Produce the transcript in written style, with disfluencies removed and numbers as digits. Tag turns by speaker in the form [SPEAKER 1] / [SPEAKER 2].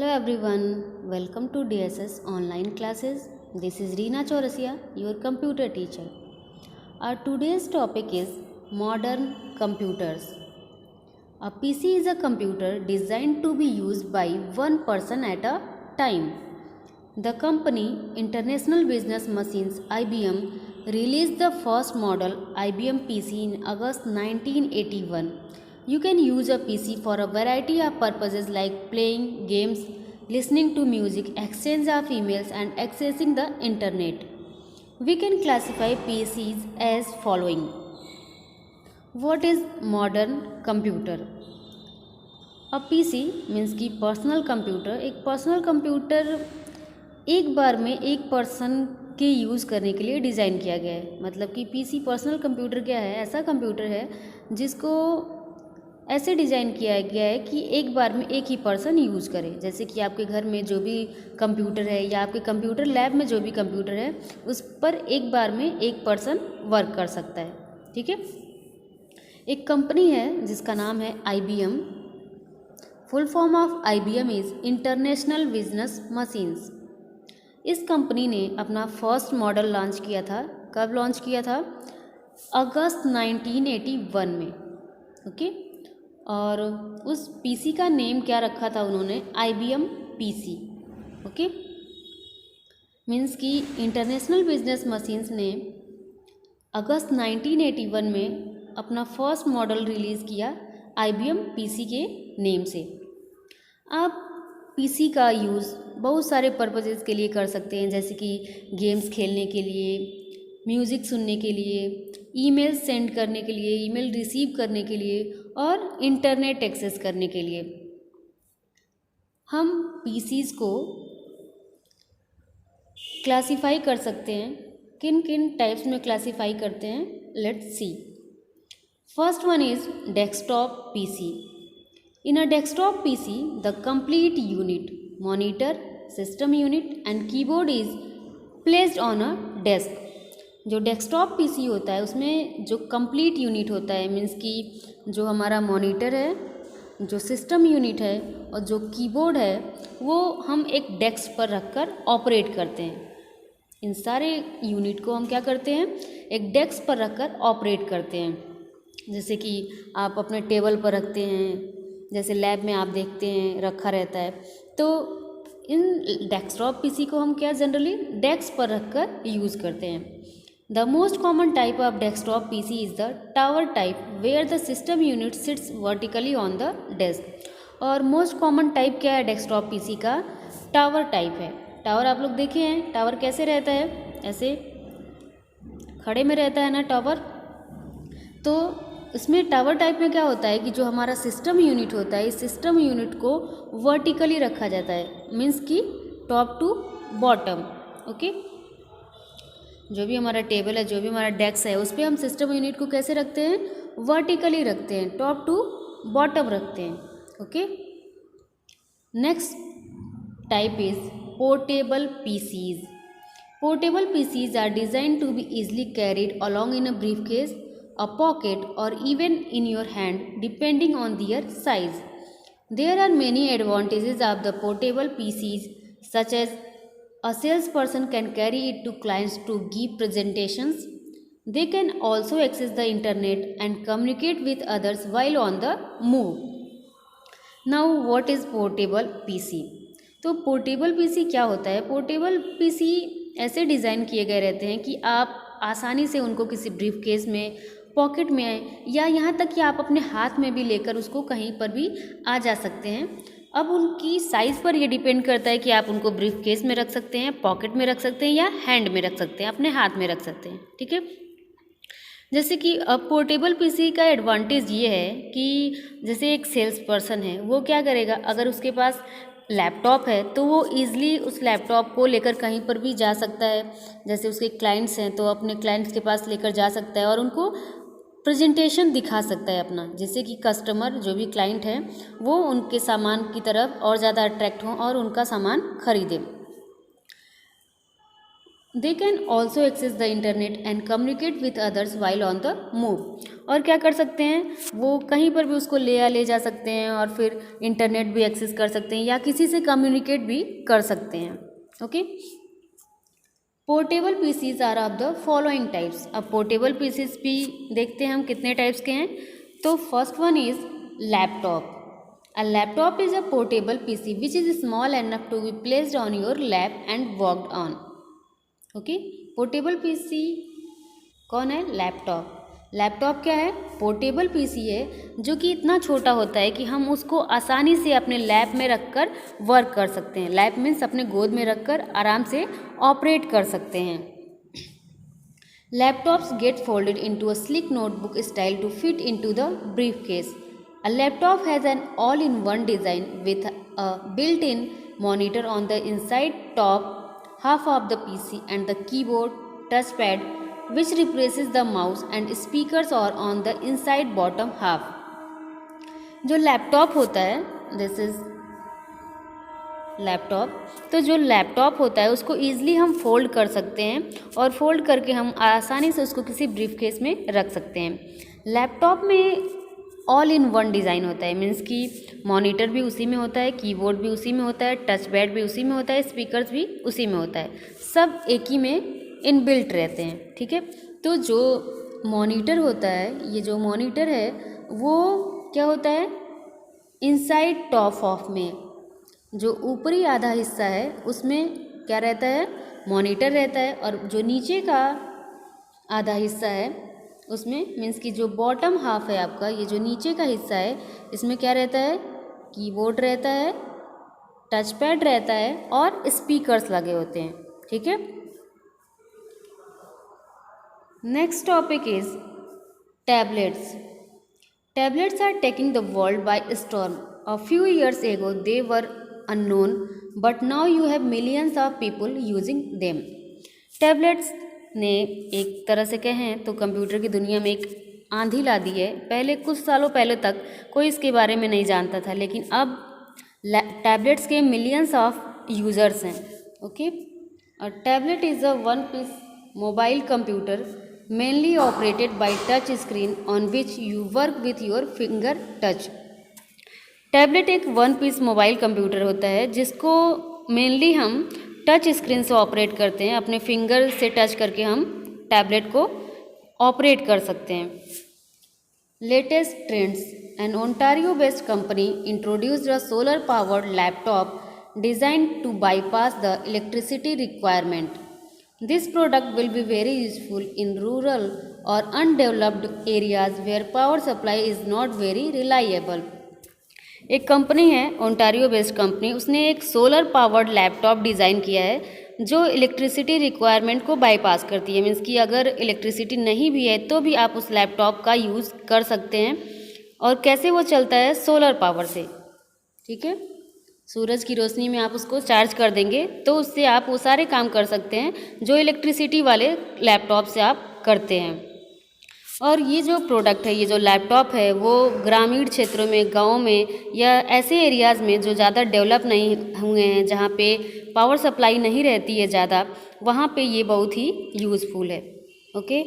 [SPEAKER 1] Hello everyone, welcome to DSS online classes. This is Reena Chaurasia, your computer teacher. Our today's topic is modern computers. A PC is a computer designed to be used by one person at a time. The company International Business Machines IBM released the first model IBM PC in August 1981. You can use a PC for a variety of purposes like playing games, listening to music, exchange of emails, and accessing the internet. We can classify PCs as following. What is modern computer? A PC means कि personal computer, एक personal computer एक बार में एक person के use करने के लिए design किया गया है। मतलब कि पीसी पर्सनल कंप्यूटर क्या है? ऐसा कंप्यूटर है जिसको ऐसे डिज़ाइन किया गया है कि एक बार में एक ही पर्सन यूज़ करे। जैसे कि आपके घर में जो भी कंप्यूटर है या आपके कंप्यूटर लैब में जो भी कंप्यूटर है उस पर एक बार में एक पर्सन वर्क कर सकता है। ठीक है। एक कंपनी है जिसका नाम है IBM। Full form of IBM is international business machines. इस कंपनी ने अपना फर्स्ट मॉडल लॉन्च किया था। कब लॉन्च किया था? अगस्त 1981 में। ओके। और उस पीसी का नेम क्या रखा था उन्होंने? IBM PC। ओके। मीन्स कि इंटरनेशनल बिजनेस मशीन्स ने अगस्त 1981 में अपना फर्स्ट मॉडल रिलीज़ किया IBM PC के नेम से। आप पीसी का यूज़ बहुत सारे पर्पसेस के लिए कर सकते हैं, जैसे कि गेम्स खेलने के लिए, म्यूज़िक सुनने के लिए, ईमेल सेंड करने के लिए, ईमेल रिसीव करने के लिए और इंटरनेट एक्सेस करने के लिए। हम पीसीज को क्लासिफाई कर सकते हैं। किन किन टाइप्स में क्लासिफाई करते हैं? Let's see. First one is desktop PC. In a desktop PC, the complete unit, monitor, system unit and keyboard is placed on a desk. जो डेस्कटॉप पीसी होता है उसमें जो कंप्लीट यूनिट होता है, मीन्स कि जो हमारा मॉनिटर है, जो सिस्टम यूनिट है और जो कीबोर्ड है वो हम एक डेस्क पर रखकर ऑपरेट करते हैं। इन सारे यूनिट को हम क्या करते हैं? एक डेस्क पर रखकर ऑपरेट करते हैं। जैसे कि आप अपने टेबल पर रखते हैं, जैसे लैब में आप देखते हैं रखा रहता है, तो इन डेस्कटॉप पीसी को हम क्या जनरली डेस्क पर रखकर यूज़ करते हैं। The most common type of desktop PC is the tower type where the system unit sits vertically on the desk. और मोस्ट कॉमन टाइप क्या है डेस्कटॉप पीसी का? टावर टाइप है। टावर आप लोग देखे हैं, टावर कैसे रहता है? ऐसे खड़े में रहता है ना टावर। तो इसमें टावर टाइप में क्या होता है कि जो हमारा सिस्टम यूनिट होता है, इस सिस्टम यूनिट को वर्टिकली रखा जाता है, मीन्स कि टॉप टू बॉटम। ओके। जो भी हमारा टेबल है, जो भी हमारा डेस्क है, उस पर हम सिस्टम यूनिट को कैसे रखते हैं? वर्टिकली रखते हैं, टॉप टू बॉटम रखते हैं। Okay. Next type is portable PCs. Portable PCs are designed to be easily carried along in a briefcase, a pocket or even in your hand depending on their size. There are many advantages of the portable PCs, such as a salesperson can carry it to clients to give presentations. They can also access the internet and communicate with others while on the move. Now what is portable PC? तो portable PC क्या होता है? Portable PC ऐसे design किए गए रहते हैं कि आप आसानी से उनको किसी ब्रीफ केस में, पॉकेट में या यहाँ तक कि आप अपने हाथ में भी लेकर उसको कहीं पर भी आ जा सकते हैं। अब उनकी साइज़ पर ये डिपेंड करता है कि आप उनको ब्रीफ केस में रख सकते हैं, पॉकेट में रख सकते हैं या हैंड में रख सकते हैं, अपने हाथ में रख सकते हैं। ठीक है। जैसे कि अब पोर्टेबल पीसी का एडवांटेज ये है कि जैसे एक सेल्स पर्सन है, वो क्या करेगा? अगर उसके पास लैपटॉप है तो वो ईज़िली उस लैपटॉप को लेकर कहीं पर भी जा सकता है। जैसे उसके क्लाइंट्स हैं तो अपने क्लाइंट्स के पास लेकर जा सकता है और उनको प्रेजेंटेशन दिखा सकता है अपना, जिससे कि कस्टमर, जो भी क्लाइंट हैं, वो उनके सामान की तरफ और ज़्यादा अट्रैक्ट हों और उनका सामान खरीदें। They can also access the internet and communicate with others while on the move. और क्या कर सकते हैं, वो कहीं पर भी उसको ले जा सकते हैं और फिर इंटरनेट भी एक्सेस कर सकते हैं या किसी से कम्युनिकेट भी कर सकते हैं। Okay, portable PCs are of the following types. अब पोर्टेबल पीसीज भी देखते हैं हम कितने टाइप्स के हैं। तो first one is laptop. A laptop is a portable PC which is small enough to be placed on your lap and worked on. Okay, portable PC कौन है, लैपटॉप। लैपटॉप क्या है, पोर्टेबल पीसी है जो कि इतना छोटा होता है कि हम उसको आसानी से अपने लैप में रखकर वर्क कर सकते हैं। लैप मीन्स अपने गोद में रखकर आराम से ऑपरेट कर सकते हैं। Laptops get folded into a sleek notebook style to fit into the briefcase. A laptop has an all-in-one design with a built-in monitor on the inside top half of the PC and the keyboard, touchpad, which replaces the mouse, and speakers are on the inside bottom half. जो laptop होता है, this is laptop. तो जो laptop होता है उसको easily हम fold कर सकते हैं और फोल्ड करके हम आसानी से उसको किसी ब्रीफकेस में रख सकते हैं। लैपटॉप में ऑल इन वन डिज़ाइन होता है, मीन्स कि मॉनिटर भी उसी में होता है, कीबोर्ड भी उसी में होता है, टच पैड भी उसी में होता है, स्पीकर्स भी उसी में होता है, सब एक ही में इनबिल्ट रहते हैं। ठीक है, तो जो मॉनिटर होता है, ये जो मॉनिटर है वो क्या होता है, इनसाइड टॉप ऑफ में जो ऊपरी आधा हिस्सा है उसमें क्या रहता है, मॉनिटर रहता है, और जो नीचे का आधा हिस्सा है उसमें मीन्स कि जो बॉटम हाफ है आपका, ये जो नीचे का हिस्सा है इसमें क्या रहता है, कीबोर्ड रहता है, टच पैड रहता है और स्पीकर्स लगे होते हैं। ठीक है, next topic is tablets. Tablets are taking the world by storm. A few years ago, they were unknown, but now you have millions of people using them. Tablets ने एक तरह से कहें तो कंप्यूटर की दुनिया में एक आंधी ला दी है। पहले कुछ सालों पहले तक कोई इसके बारे में नहीं जानता था, लेकिन अब टैबलेट्स के मिलियंस ऑफ यूज़र्स हैं। ओके, और tablet is a one piece mobile computer mainly operated by touch screen on which you work with your finger touch. Tablet एक वन पीस मोबाइल कंप्यूटर होता है जिसको मेनली हम touch screen से operate करते हैं, अपने फिंगर से टच करके हम टैबलेट को ऑपरेट कर सकते हैं। Latest trends, an Ontario based company introduced a solar powered laptop designed to bypass the electricity requirement. This product will be very useful in rural or undeveloped areas where power supply is not very reliable. एक company है Ontario based company, उसने एक solar powered laptop design किया है जो electricity requirement को bypass करती है। मीन्स कि अगर इलेक्ट्रिसिटी नहीं भी है तो भी आप उस लैपटॉप का यूज़ कर सकते हैं। और कैसे वो चलता है, सोलर पावर से। ठीक है, सूरज की रोशनी में आप उसको चार्ज कर देंगे तो उससे आप वो सारे काम कर सकते हैं जो इलेक्ट्रिसिटी वाले लैपटॉप से आप करते हैं। और ये जो प्रोडक्ट है, ये जो लैपटॉप है, वो ग्रामीण क्षेत्रों में, गाँव में या ऐसे एरियाज़ में जो ज़्यादा डेवलप नहीं हुए हैं, जहाँ पे पावर सप्लाई नहीं रहती है ज़्यादा, वहाँ पे ये बहुत ही यूज़फुल है। ओके।